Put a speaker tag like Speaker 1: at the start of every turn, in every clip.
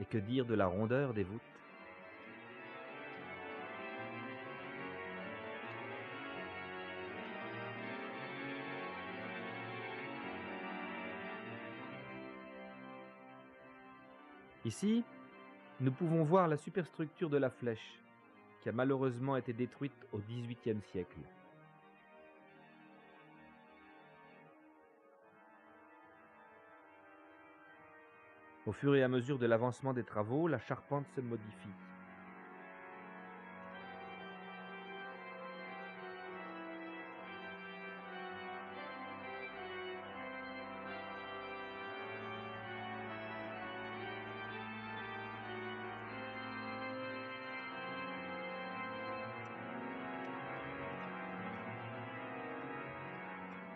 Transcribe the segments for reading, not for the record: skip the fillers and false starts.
Speaker 1: Et que dire de la rondeur des voûtes? Ici, nous pouvons voir la superstructure de la flèche, qui a malheureusement été détruite au XVIIIe siècle. Au fur et à mesure de l'avancement des travaux, la charpente se modifie.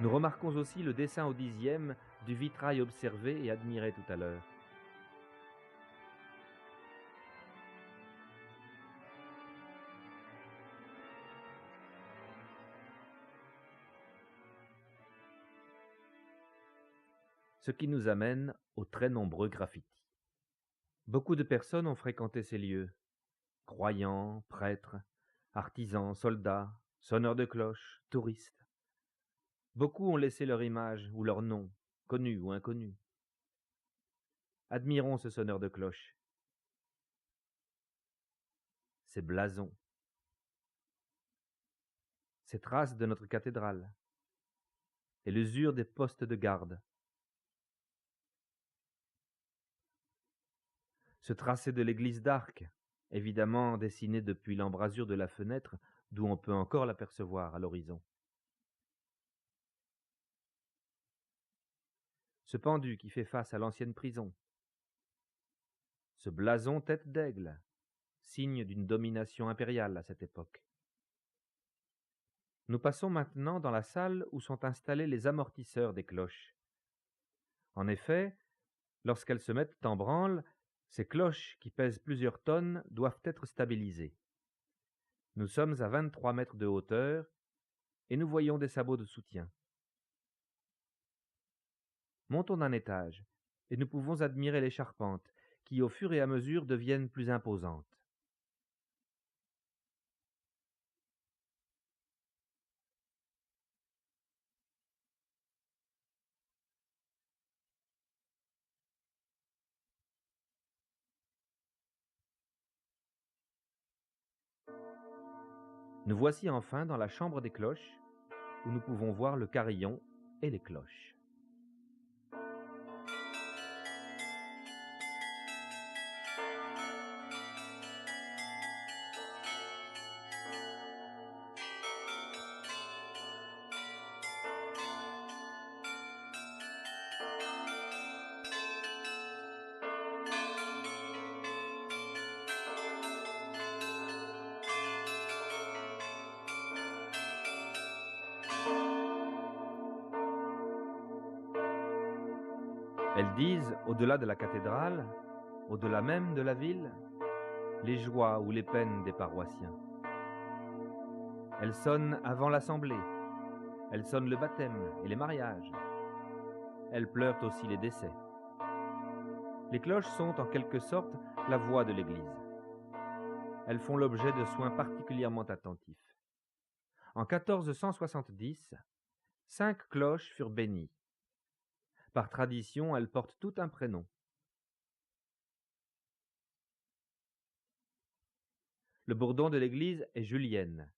Speaker 1: Nous remarquons aussi le dessin au dixième du vitrail observé et admiré tout à l'heure. Ce qui nous amène aux très nombreux graffitis. Beaucoup de personnes ont fréquenté ces lieux. Croyants, prêtres, artisans, soldats, sonneurs de cloches, touristes. Beaucoup ont laissé leur image ou leur nom, connu ou inconnu. Admirons ce sonneur de cloches. Ces blasons. Ces traces de notre cathédrale. Et l'usure des postes de garde. Ce tracé de l'église d'Arc, évidemment dessiné depuis l'embrasure de la fenêtre, d'où on peut encore l'apercevoir à l'horizon. Ce pendu qui fait face à l'ancienne prison. Ce blason tête d'aigle, signe d'une domination impériale à cette époque. Nous passons maintenant dans la salle où sont installés les amortisseurs des cloches. En effet, lorsqu'elles se mettent en branle, ces cloches qui pèsent plusieurs tonnes doivent être stabilisées. Nous sommes à 23 mètres de hauteur et nous voyons des sabots de soutien. Montons d'un étage et nous pouvons admirer les charpentes qui, au fur et à mesure, deviennent plus imposantes. Nous voici enfin dans la chambre des cloches, où nous pouvons voir le carillon et les cloches. Elles disent, au-delà de la cathédrale, au-delà même de la ville, les joies ou les peines des paroissiens. Elles sonnent avant l'assemblée, elles sonnent le baptême et les mariages. Elles pleurent aussi les décès. Les cloches sont en quelque sorte la voix de l'Église. Elles font l'objet de soins particulièrement attentifs. En 1470, 5 cloches furent bénies. Par tradition, elles portent tout un prénom. Le bourdon de l'église est Julienne.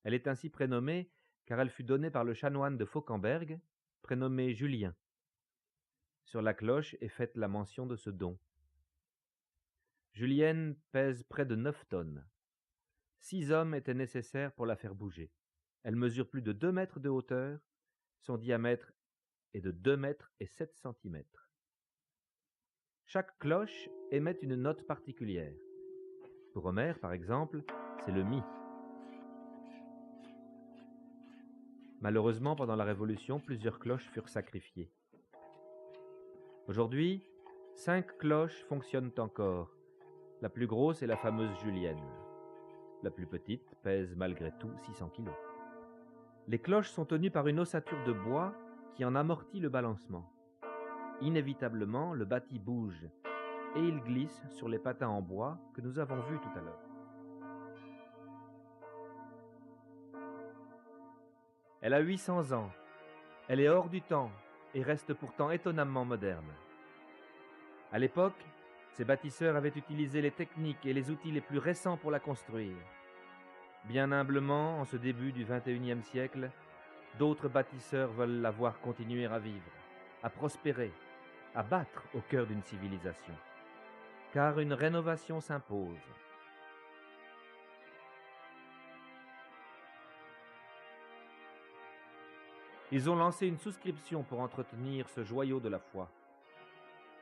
Speaker 1: Elle est ainsi prénommée car elle fut donnée par le chanoine de Fauquemberg, prénommé Julien. Sur la cloche est faite la mention de ce don. Julienne pèse près de 9 tonnes. 6 hommes étaient nécessaires pour la faire bouger. Elle mesure plus de 2 mètres de hauteur. Son diamètre est de 2 mètres et 7 centimètres. Chaque cloche émet une note particulière. Pour Homère, par exemple, c'est le mi. Malheureusement, pendant la Révolution, plusieurs cloches furent sacrifiées. Aujourd'hui, 5 cloches fonctionnent encore. La plus grosse est la fameuse Julienne. La plus petite pèse malgré tout 600 kilos. Les cloches sont tenues par une ossature de bois qui en amortit le balancement. Inévitablement, le bâti bouge et il glisse sur les patins en bois que nous avons vus tout à l'heure. Elle a 800 ans, elle est hors du temps et reste pourtant étonnamment moderne. À l'époque, ces bâtisseurs avaient utilisé les techniques et les outils les plus récents pour la construire. Bien humblement, en ce début du XXIe siècle, d'autres bâtisseurs veulent la voir continuer à vivre, à prospérer, à battre au cœur d'une civilisation. Car une rénovation s'impose. Ils ont lancé une souscription pour entretenir ce joyau de la foi.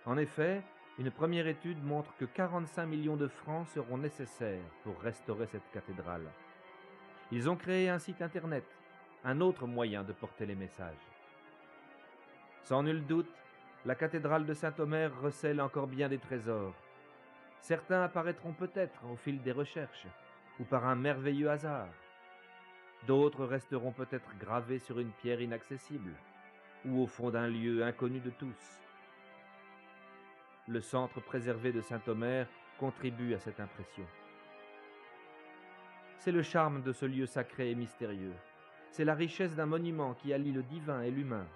Speaker 1: En effet, une première étude montre que 45 millions de francs seront nécessaires pour restaurer cette cathédrale. Ils ont créé un site internet, un autre moyen de porter les messages. Sans nul doute, la cathédrale de Saint-Omer recèle encore bien des trésors. Certains apparaîtront peut-être au fil des recherches ou par un merveilleux hasard. D'autres resteront peut-être gravés sur une pierre inaccessible ou au fond d'un lieu inconnu de tous. Le centre préservé de Saint-Omer contribue à cette impression. C'est le charme de ce lieu sacré et mystérieux. C'est la richesse d'un monument qui allie le divin et l'humain.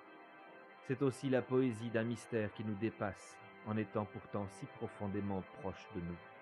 Speaker 1: C'est aussi la poésie d'un mystère qui nous dépasse en étant pourtant si profondément proche de nous.